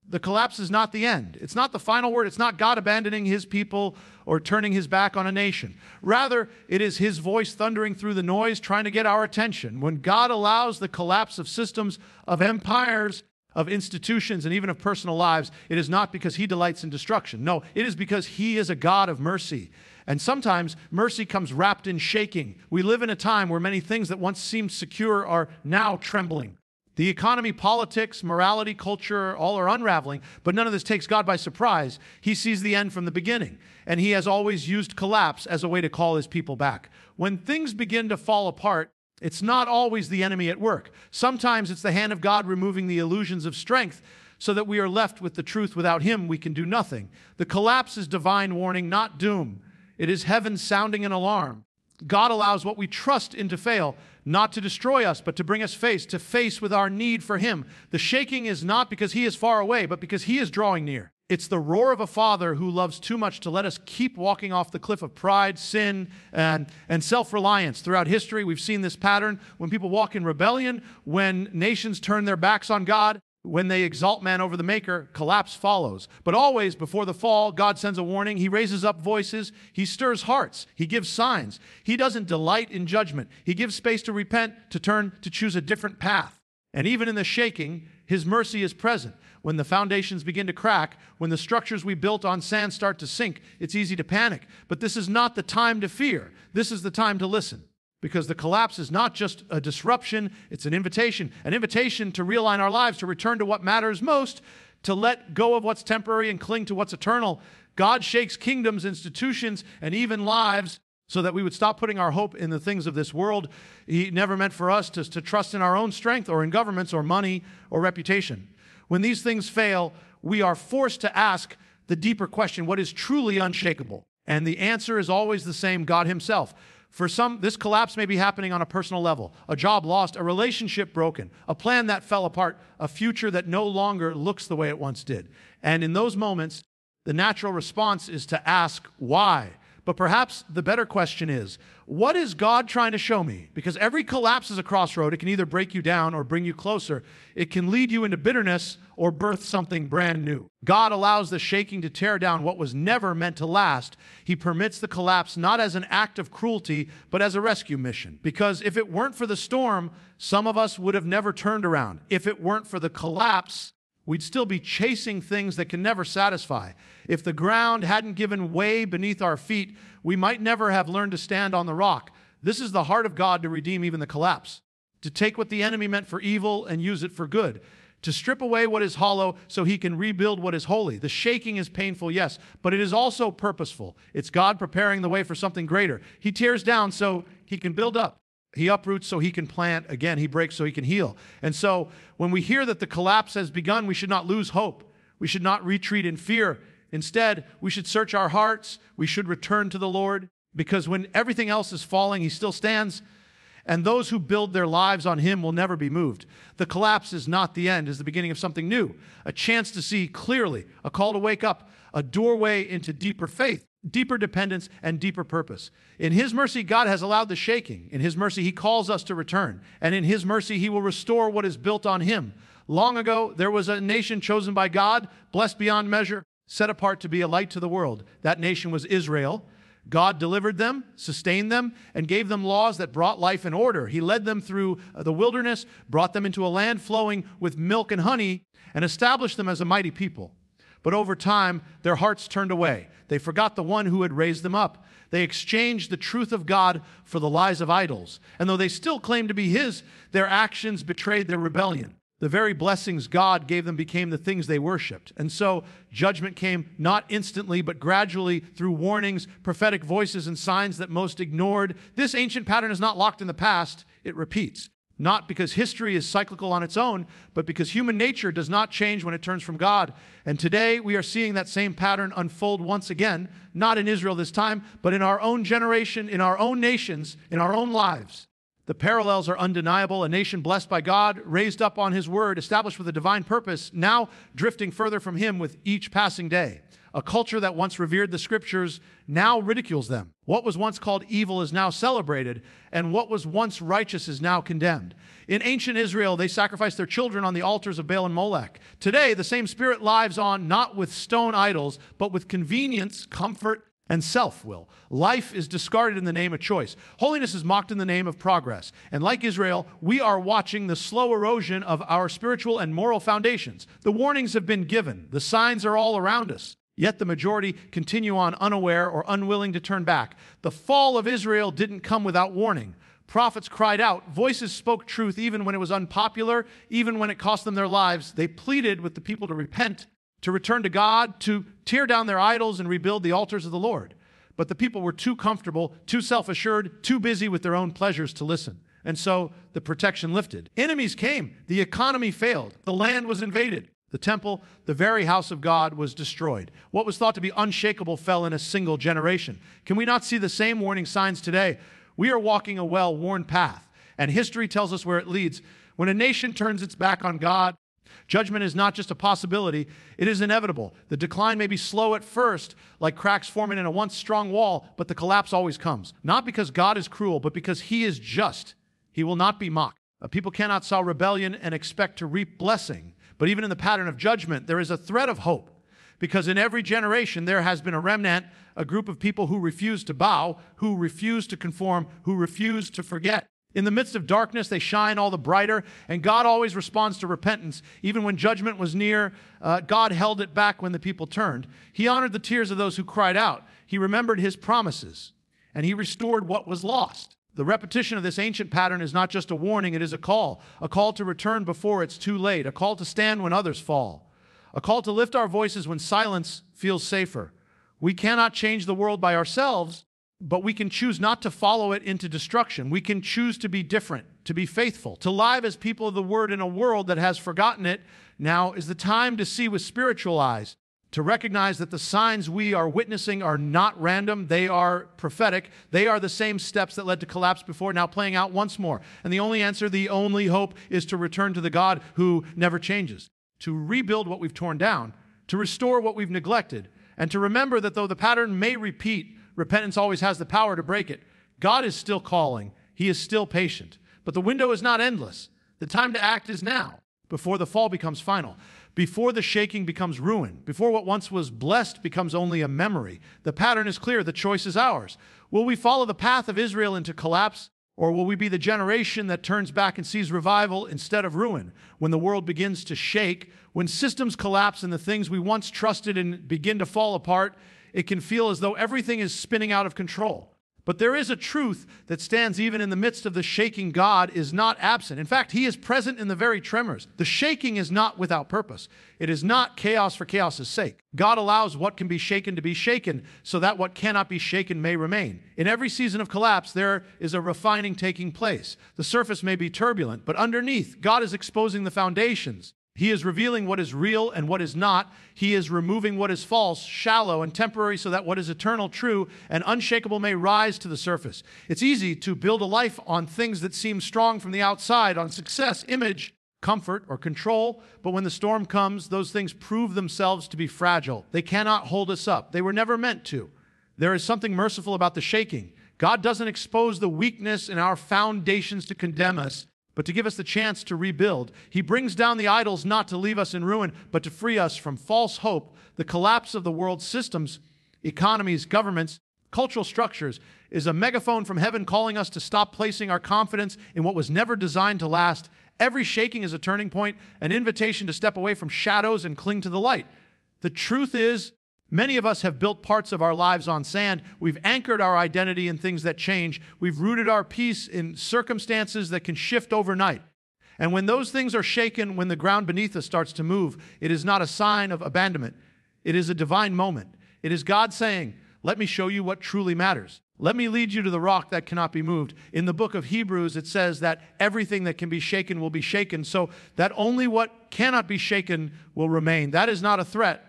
The collapse is not the end. It's not the final word. It's not God abandoning his people or turning his back on a nation. Rather, it is his voice thundering through the noise, trying to get our attention. When God allows the collapse of systems, of empires, of institutions, and even of personal lives, it is not because he delights in destruction. No, it is because he is a God of mercy. And sometimes mercy comes wrapped in shaking. We live in a time where many things that once seemed secure are now trembling. The economy, politics, morality, culture, all are unraveling, but none of this takes God by surprise. He sees the end from the beginning, and he has always used collapse as a way to call his people back. When things begin to fall apart, it's not always the enemy at work. Sometimes it's the hand of God removing the illusions of strength so that we are left with the truth. Without him, we can do nothing. The collapse is divine warning, not doom. It is heaven sounding an alarm. God allows what we trust in to fail, not to destroy us, but to bring us face to face with our need for him. The shaking is not because he is far away, but because he is drawing near. It's the roar of a father who loves too much to let us keep walking off the cliff of pride, sin, and self-reliance. Throughout history, we've seen this pattern. When people walk in rebellion, when nations turn their backs on God, when they exalt man over the maker, collapse follows. But always before the fall, God sends a warning. He raises up voices. He stirs hearts. He gives signs. He doesn't delight in judgment. He gives space to repent, to turn, to choose a different path. And even in the shaking, his mercy is present. When the foundations begin to crack, when the structures we built on sand start to sink, it's easy to panic. But this is not the time to fear. This is the time to listen. Because the collapse is not just a disruption, it's an invitation to realign our lives, to return to what matters most, to let go of what's temporary and cling to what's eternal. God shakes kingdoms, institutions, and even lives so that we would stop putting our hope in the things of this world. He never meant for us to trust in our own strength or in governments or money or reputation. When these things fail, we are forced to ask the deeper question, what is truly unshakable? And the answer is always the same, God himself. For some, this collapse may be happening on a personal level. A job lost, a relationship broken, a plan that fell apart, a future that no longer looks the way it once did. And in those moments, the natural response is to ask, why? But perhaps the better question is, what is God trying to show me? Because every collapse is a crossroad. It can either break you down or bring you closer. It can lead you into bitterness or birth something brand new. God allows the shaking to tear down what was never meant to last. He permits the collapse not as an act of cruelty, but as a rescue mission. Because if it weren't for the storm, some of us would have never turned around. If it weren't for the collapse, we'd still be chasing things that can never satisfy. If the ground hadn't given way beneath our feet, we might never have learned to stand on the rock. This is the heart of God to redeem even the collapse, to take what the enemy meant for evil and use it for good, to strip away what is hollow so he can rebuild what is holy. The shaking is painful, yes, but it is also purposeful. It's God preparing the way for something greater. He tears down so he can build up. He uproots so he can plant. Again, he breaks so he can heal. And so when we hear that the collapse has begun, we should not lose hope. We should not retreat in fear. Instead, we should search our hearts. We should return to the Lord, because when everything else is falling, he still stands. And those who build their lives on him will never be moved. The collapse is not the end, it's the beginning of something new, a chance to see clearly, a call to wake up, a doorway into deeper faith, deeper dependence, and deeper purpose. In his mercy, God has allowed the shaking. In his mercy, he calls us to return. And in his mercy, he will restore what is built on him. Long ago, there was a nation chosen by God, blessed beyond measure, set apart to be a light to the world. That nation was Israel. God delivered them, sustained them, and gave them laws that brought life and order. He led them through the wilderness, brought them into a land flowing with milk and honey, and established them as a mighty people. But over time, their hearts turned away. They forgot the one who had raised them up. They exchanged the truth of God for the lies of idols. And though they still claimed to be his, their actions betrayed their rebellion. The very blessings God gave them became the things they worshiped. And so judgment came not instantly, but gradually through warnings, prophetic voices, and signs that most ignored. This ancient pattern is not locked in the past. It repeats. Not because history is cyclical on its own, but because human nature does not change when it turns from God. And today we are seeing that same pattern unfold once again, not in Israel this time, but in our own generation, in our own nations, in our own lives. The parallels are undeniable. A nation blessed by God, raised up on his word, established with a divine purpose, now drifting further from him with each passing day. A culture that once revered the scriptures now ridicules them. What was once called evil is now celebrated, and what was once righteous is now condemned. In ancient Israel, they sacrificed their children on the altars of Baal and Molech. Today, the same spirit lives on not with stone idols, but with convenience, comfort, and self-will. Life is discarded in the name of choice. Holiness is mocked in the name of progress. And like Israel, we are watching the slow erosion of our spiritual and moral foundations. The warnings have been given. The signs are all around us. Yet the majority continue on unaware or unwilling to turn back. The fall of Israel didn't come without warning. Prophets cried out. Voices spoke truth even when it was unpopular, even when it cost them their lives. They pleaded with the people to repent, to return to God, to tear down their idols and rebuild the altars of the Lord. But the people were too comfortable, too self-assured, too busy with their own pleasures to listen. And so the protection lifted. Enemies came. The economy failed. The land was invaded. The temple, the very house of God, was destroyed. What was thought to be unshakable fell in a single generation. Can we not see the same warning signs today? We are walking a well-worn path, and history tells us where it leads. When a nation turns its back on God, judgment is not just a possibility, it is inevitable. The decline may be slow at first, like cracks forming in a once strong wall, but the collapse always comes. Not because God is cruel, but because he is just. He will not be mocked. A people cannot sow rebellion and expect to reap blessing. But even in the pattern of judgment, there is a thread of hope. Because in every generation, there has been a remnant, a group of people who refuse to bow, who refuse to conform, who refuse to forget. In the midst of darkness, they shine all the brighter, and God always responds to repentance. Even when judgment was near, God held it back when the people turned. He honored the tears of those who cried out. He remembered his promises, and he restored what was lost. The repetition of this ancient pattern is not just a warning, it is a call to return before it's too late, a call to stand when others fall, a call to lift our voices when silence feels safer. We cannot change the world by ourselves, but we can choose not to follow it into destruction. We can choose to be different, to be faithful, to live as people of the word in a world that has forgotten it. Now is the time to see with spiritual eyes, to recognize that the signs we are witnessing are not random, they are prophetic. They are the same steps that led to collapse before, now playing out once more. And the only answer, the only hope, is to return to the God who never changes, to rebuild what we've torn down, to restore what we've neglected, and to remember that though the pattern may repeat, repentance always has the power to break it. God is still calling. He is still patient. But the window is not endless. The time to act is now, before the fall becomes final, before the shaking becomes ruin, before what once was blessed becomes only a memory. The pattern is clear. The choice is ours. Will we follow the path of Israel into collapse, or will we be the generation that turns back and sees revival instead of ruin? When the world begins to shake, when systems collapse and the things we once trusted in begin to fall apart, it can feel as though everything is spinning out of control. But there is a truth that stands even in the midst of the shaking. God is not absent. In fact, he is present in the very tremors. The shaking is not without purpose. It is not chaos for chaos's sake. God allows what can be shaken to be shaken so that what cannot be shaken may remain. In every season of collapse, there is a refining taking place. The surface may be turbulent, but underneath, God is exposing the foundations. He is revealing what is real and what is not. He is removing what is false, shallow, and temporary so that what is eternal, true, and unshakable may rise to the surface. It's easy to build a life on things that seem strong from the outside, on success, image, comfort, or control. But when the storm comes, those things prove themselves to be fragile. They cannot hold us up. They were never meant to. There is something merciful about the shaking. God doesn't expose the weakness in our foundations to condemn us, but to give us the chance to rebuild. He brings down the idols not to leave us in ruin, but to free us from false hope. The collapse of the world's systems, economies, governments, cultural structures is a megaphone from heaven calling us to stop placing our confidence in what was never designed to last. Every shaking is a turning point, an invitation to step away from shadows and cling to the light. The truth is, many of us have built parts of our lives on sand. We've anchored our identity in things that change. We've rooted our peace in circumstances that can shift overnight. And when those things are shaken, when the ground beneath us starts to move, it is not a sign of abandonment. It is a divine moment. It is God saying, let me show you what truly matters. Let me lead you to the rock that cannot be moved. In the book of Hebrews, it says that everything that can be shaken will be shaken, so that only what cannot be shaken will remain. That is not a threat.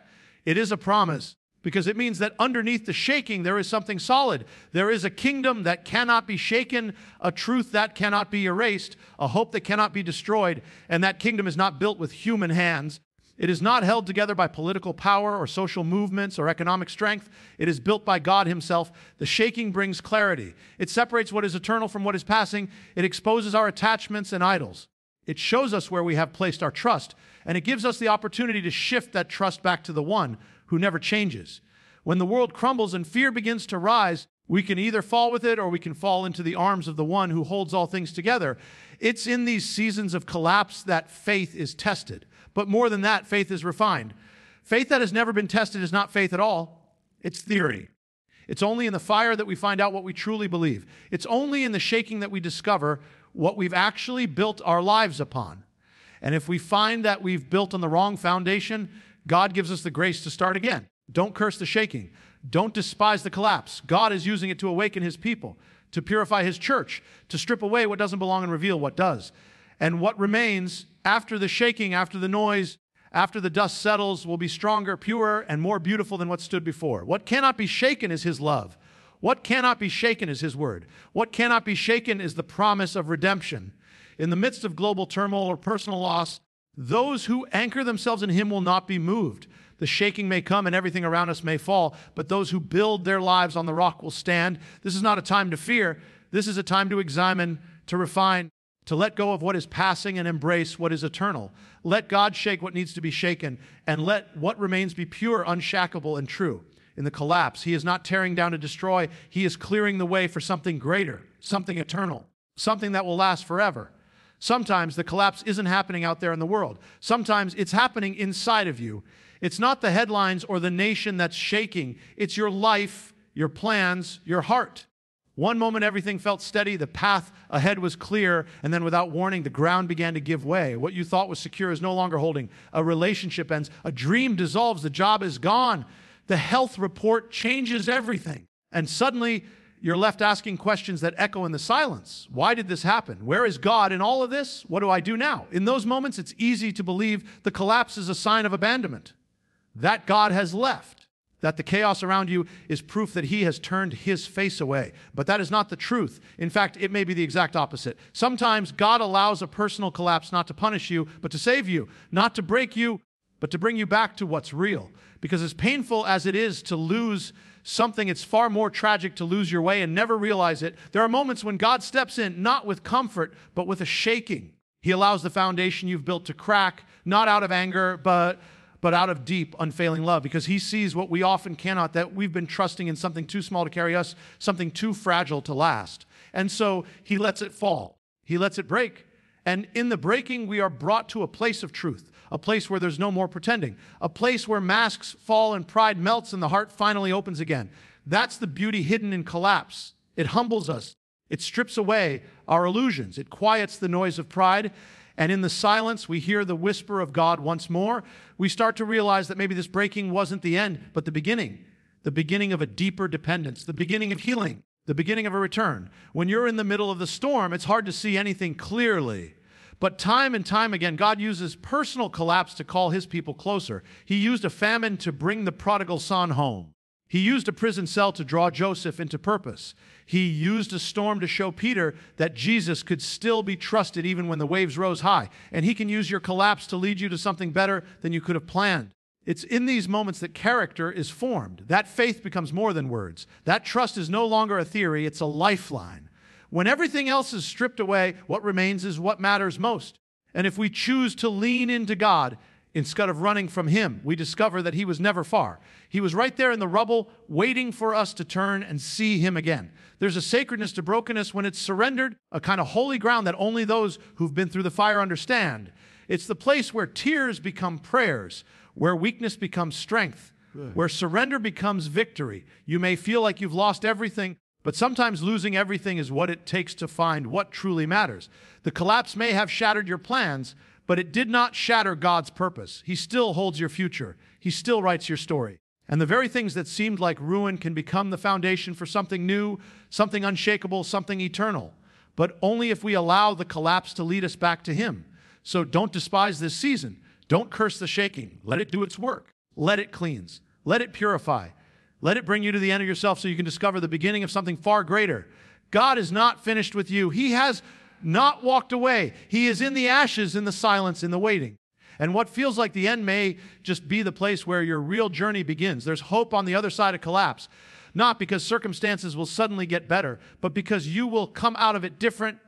It is a promise, because it means that underneath the shaking, there is something solid. There is a kingdom that cannot be shaken, a truth that cannot be erased, a hope that cannot be destroyed, and that kingdom is not built with human hands. It is not held together by political power or social movements or economic strength. It is built by God himself. The shaking brings clarity. It separates what is eternal from what is passing. It exposes our attachments and idols. It shows us where we have placed our trust, and it gives us the opportunity to shift that trust back to the one who never changes. When the world crumbles and fear begins to rise, we can either fall with it or we can fall into the arms of the one who holds all things together. It's in these seasons of collapse that faith is tested. But more than that, faith is refined. Faith that has never been tested is not faith at all. It's theory. It's only in the fire that we find out what we truly believe. It's only in the shaking that we discover what we've actually built our lives upon. And if we find that we've built on the wrong foundation, God gives us the grace to start again. Don't curse the shaking. Don't despise the collapse. God is using it to awaken his people, to purify his church, to strip away what doesn't belong and reveal what does. And what remains after the shaking, after the noise, after the dust settles, will be stronger, purer, and more beautiful than what stood before. What cannot be shaken is his love. What cannot be shaken is his word. What cannot be shaken is the promise of redemption. In the midst of global turmoil or personal loss, those who anchor themselves in him will not be moved. The shaking may come and everything around us may fall, but those who build their lives on the rock will stand. This is not a time to fear. This is a time to examine, to refine, to let go of what is passing and embrace what is eternal. Let God shake what needs to be shaken, and let what remains be pure, unshackable, and true. In the collapse, he is not tearing down to destroy. He is clearing the way for something greater, something eternal, something that will last forever. Sometimes the collapse isn't happening out there in the world. Sometimes it's happening inside of you. It's not the headlines or the nation that's shaking. It's your life, your plans, your heart. One moment everything felt steady, the path ahead was clear, and then without warning, the ground began to give way. What you thought was secure is no longer holding. A relationship ends. A dream dissolves. The job is gone. The health report changes everything. And suddenly, you're left asking questions that echo in the silence. Why did this happen? Where is God in all of this? What do I do now? In those moments, it's easy to believe the collapse is a sign of abandonment, that God has left, that the chaos around you is proof that he has turned his face away. But that is not the truth. In fact, it may be the exact opposite. Sometimes God allows a personal collapse not to punish you, but to save you, not to break you, but to bring you back to what's real. Because as painful as it is to lose something, it's far more tragic to lose your way and never realize it. There are moments when God steps in, not with comfort, but with a shaking. He allows the foundation you've built to crack, not out of anger, but out of deep, unfailing love, because he sees what we often cannot, that we've been trusting in something too small to carry us, something too fragile to last. And so he lets it fall. He lets it break. And in the breaking, we are brought to a place of truth, a place where there's no more pretending, a place where masks fall and pride melts and the heart finally opens again. That's the beauty hidden in collapse. It humbles us. It strips away our illusions. It quiets the noise of pride. And in the silence, we hear the whisper of God once more. We start to realize that maybe this breaking wasn't the end, but the beginning of a deeper dependence, the beginning of healing, the beginning of a return. When you're in the middle of the storm, it's hard to see anything clearly. But time and time again, God uses personal collapse to call his people closer. He used a famine to bring the prodigal son home. He used a prison cell to draw Joseph into purpose. He used a storm to show Peter that Jesus could still be trusted even when the waves rose high. And he can use your collapse to lead you to something better than you could have planned. It's in these moments that character is formed. That faith becomes more than words. That trust is no longer a theory, it's a lifeline. When everything else is stripped away, what remains is what matters most. And if we choose to lean into God, instead of running from him, we discover that he was never far. He was right there in the rubble, waiting for us to turn and see him again. There's a sacredness to brokenness when it's surrendered, a kind of holy ground that only those who've been through the fire understand. It's the place where tears become prayers, where weakness becomes strength, where surrender becomes victory. You may feel like you've lost everything, but sometimes losing everything is what it takes to find what truly matters. The collapse may have shattered your plans, but it did not shatter God's purpose. He still holds your future. He still writes your story. And the very things that seemed like ruin can become the foundation for something new, something unshakable, something eternal. But only if we allow the collapse to lead us back to him. So don't despise this season. Don't curse the shaking. Let it do its work. Let it cleanse. Let it purify. Let it bring you to the end of yourself so you can discover the beginning of something far greater. God is not finished with you. He has not walked away. He is in the ashes, in the silence, in the waiting. And what feels like the end may just be the place where your real journey begins. There's hope on the other side of collapse, not because circumstances will suddenly get better, but because you will come out of it different,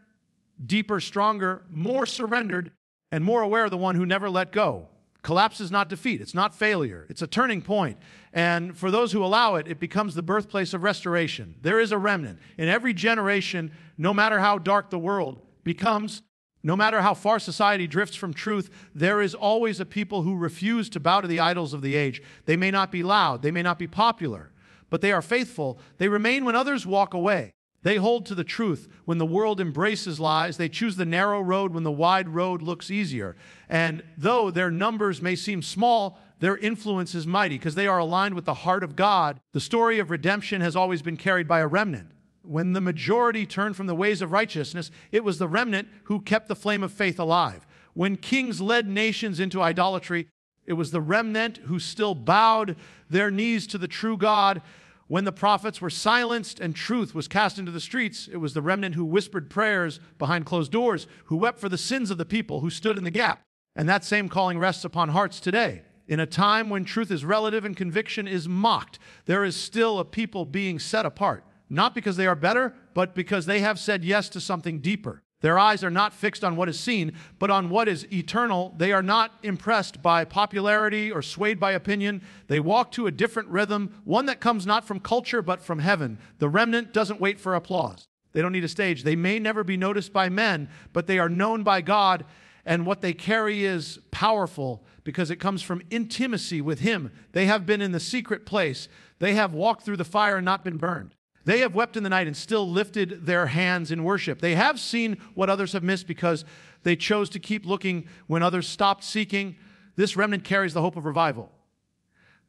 deeper, stronger, more surrendered, and more aware of the one who never let go. Collapse is not defeat. It's not failure. It's a turning point. And for those who allow it, it becomes the birthplace of restoration. There is a remnant. In every generation, no matter how dark the world becomes, no matter how far society drifts from truth, there is always a people who refuse to bow to the idols of the age. They may not be loud. They may not be popular, but they are faithful. They remain when others walk away. They hold to the truth when the world embraces lies. They choose the narrow road when the wide road looks easier. And though their numbers may seem small, their influence is mighty because they are aligned with the heart of God. The story of redemption has always been carried by a remnant. When the majority turned from the ways of righteousness, it was the remnant who kept the flame of faith alive. When kings led nations into idolatry, it was the remnant who still bowed their knees to the true God. When the prophets were silenced and truth was cast into the streets, it was the remnant who whispered prayers behind closed doors, who wept for the sins of the people, who stood in the gap. And that same calling rests upon hearts today. In a time when truth is relative and conviction is mocked, there is still a people being set apart, not because they are better, but because they have said yes to something deeper. Their eyes are not fixed on what is seen, but on what is eternal. They are not impressed by popularity or swayed by opinion. They walk to a different rhythm, one that comes not from culture, but from heaven. The remnant doesn't wait for applause. They don't need a stage. They may never be noticed by men, but they are known by God, and what they carry is powerful because it comes from intimacy with Him. They have been in the secret place. They have walked through the fire and not been burned. They have wept in the night and still lifted their hands in worship. They have seen what others have missed because they chose to keep looking when others stopped seeking. This remnant carries the hope of revival.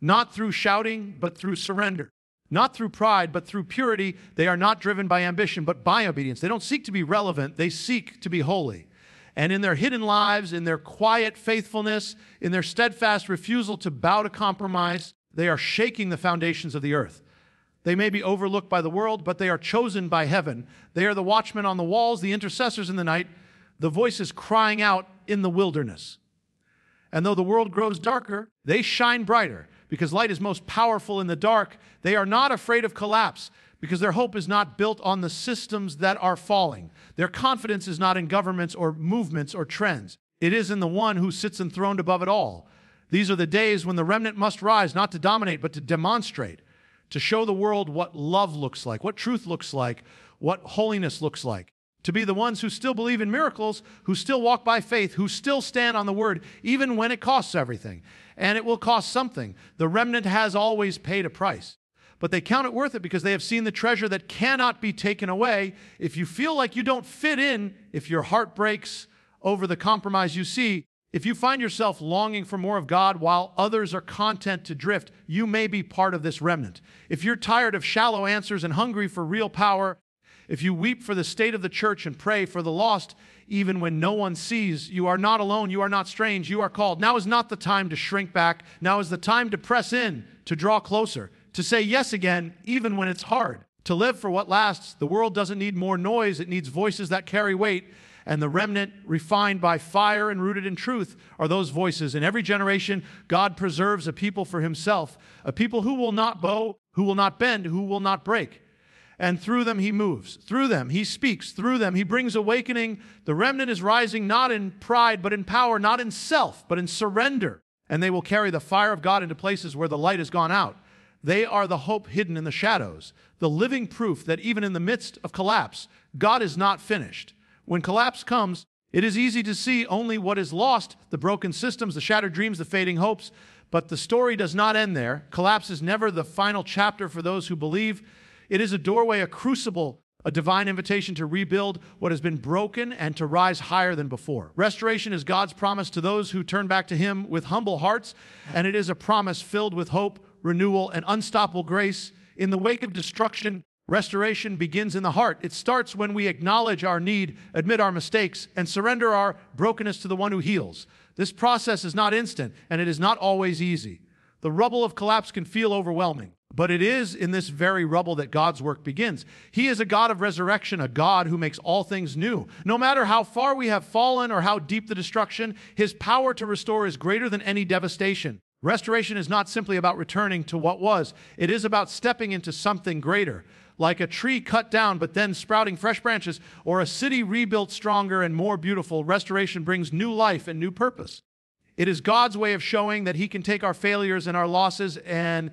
Not through shouting, but through surrender. Not through pride, but through purity. They are not driven by ambition, but by obedience. They don't seek to be relevant. They seek to be holy. And in their hidden lives, in their quiet faithfulness, in their steadfast refusal to bow to compromise, they are shaking the foundations of the earth. They may be overlooked by the world, but they are chosen by heaven. They are the watchmen on the walls, the intercessors in the night, the voices crying out in the wilderness. And though the world grows darker, they shine brighter because light is most powerful in the dark. They are not afraid of collapse because their hope is not built on the systems that are falling. Their confidence is not in governments or movements or trends. It is in the one who sits enthroned above it all. These are the days when the remnant must rise, not to dominate, but to demonstrate, to show the world what love looks like, what truth looks like, what holiness looks like. To be the ones who still believe in miracles, who still walk by faith, who still stand on the word, even when it costs everything. And it will cost something. The remnant has always paid a price. But they count it worth it because they have seen the treasure that cannot be taken away. If you feel like you don't fit in, if your heart breaks over the compromise you see, if you find yourself longing for more of God while others are content to drift, you may be part of this remnant. If you're tired of shallow answers and hungry for real power, if you weep for the state of the church and pray for the lost, even when no one sees, you are not alone, you are not strange, you are called. Now is not the time to shrink back. Now is the time to press in, to draw closer, to say yes again, even when it's hard. To live for what lasts. The world doesn't need more noise, it needs voices that carry weight. And the remnant, refined by fire and rooted in truth, are those voices. In every generation, God preserves a people for Himself, a people who will not bow, who will not bend, who will not break. And through them He moves. Through them He speaks. Through them He brings awakening. The remnant is rising not in pride, but in power, not in self, but in surrender. And they will carry the fire of God into places where the light has gone out. They are the hope hidden in the shadows, the living proof that even in the midst of collapse, God is not finished. When collapse comes, it is easy to see only what is lost, the broken systems, the shattered dreams, the fading hopes. But the story does not end there. Collapse is never the final chapter for those who believe. It is a doorway, a crucible, a divine invitation to rebuild what has been broken and to rise higher than before. Restoration is God's promise to those who turn back to Him with humble hearts, and it is a promise filled with hope, renewal, and unstoppable grace. In the wake of destruction, restoration begins in the heart. It starts when we acknowledge our need, admit our mistakes, and surrender our brokenness to the one who heals. This process is not instant, and it is not always easy. The rubble of collapse can feel overwhelming. But it is in this very rubble that God's work begins. He is a God of resurrection, a God who makes all things new. No matter how far we have fallen or how deep the destruction, his power to restore is greater than any devastation. Restoration is not simply about returning to what was. It is about stepping into something greater. Like a tree cut down but then sprouting fresh branches, or a city rebuilt stronger and more beautiful, restoration brings new life and new purpose. It is God's way of showing that he can take our failures and our losses and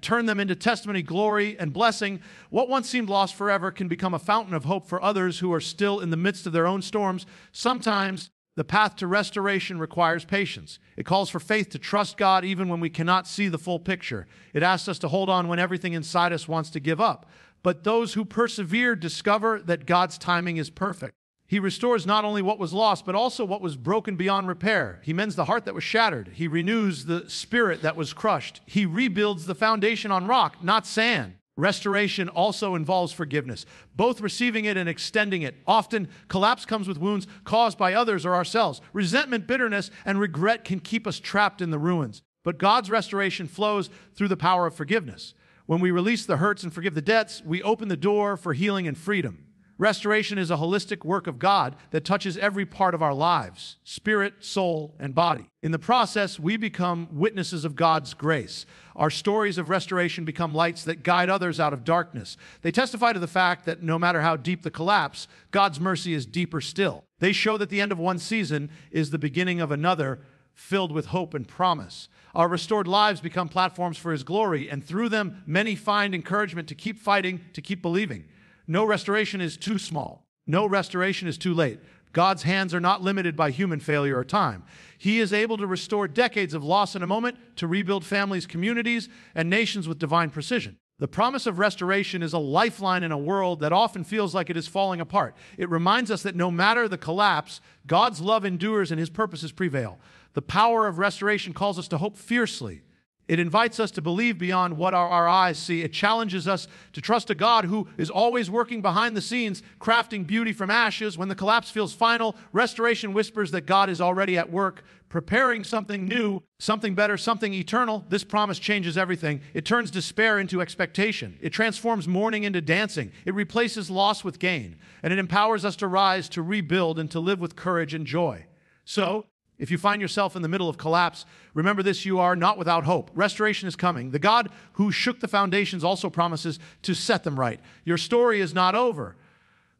turn them into testimony, glory, and blessing. What once seemed lost forever can become a fountain of hope for others who are still in the midst of their own storms. Sometimes the path to restoration requires patience. It calls for faith to trust God even when we cannot see the full picture. It asks us to hold on when everything inside us wants to give up. But those who persevere discover that God's timing is perfect. He restores not only what was lost, but also what was broken beyond repair. He mends the heart that was shattered. He renews the spirit that was crushed. He rebuilds the foundation on rock, not sand. Restoration also involves forgiveness, both receiving it and extending it. Often, collapse comes with wounds caused by others or ourselves. Resentment, bitterness, and regret can keep us trapped in the ruins. But God's restoration flows through the power of forgiveness. When we release the hurts and forgive the debts, we open the door for healing and freedom. Restoration is a holistic work of God that touches every part of our lives, spirit, soul, and body. In the process, we become witnesses of God's grace. Our stories of restoration become lights that guide others out of darkness. They testify to the fact that no matter how deep the collapse, God's mercy is deeper still. They show that the end of one season is the beginning of another, filled with hope and promise. Our restored lives become platforms for his glory, and through them, many find encouragement to keep fighting, to keep believing. No restoration is too small. No restoration is too late. God's hands are not limited by human failure or time. He is able to restore decades of loss in a moment, to rebuild families, communities, and nations with divine precision. The promise of restoration is a lifeline in a world that often feels like it is falling apart. It reminds us that no matter the collapse, God's love endures and his purposes prevail. The power of restoration calls us to hope fiercely. It invites us to believe beyond what our eyes see. It challenges us to trust a God who is always working behind the scenes, crafting beauty from ashes. When the collapse feels final, restoration whispers that God is already at work, preparing something new, something better, something eternal. This promise changes everything. It turns despair into expectation. It transforms mourning into dancing. It replaces loss with gain. And it empowers us to rise, to rebuild, and to live with courage and joy. So, if you find yourself in the middle of collapse, remember this: you are not without hope. Restoration is coming. The God who shook the foundations also promises to set them right. Your story is not over.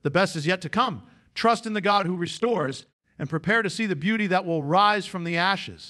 The best is yet to come. Trust in the God who restores and prepare to see the beauty that will rise from the ashes.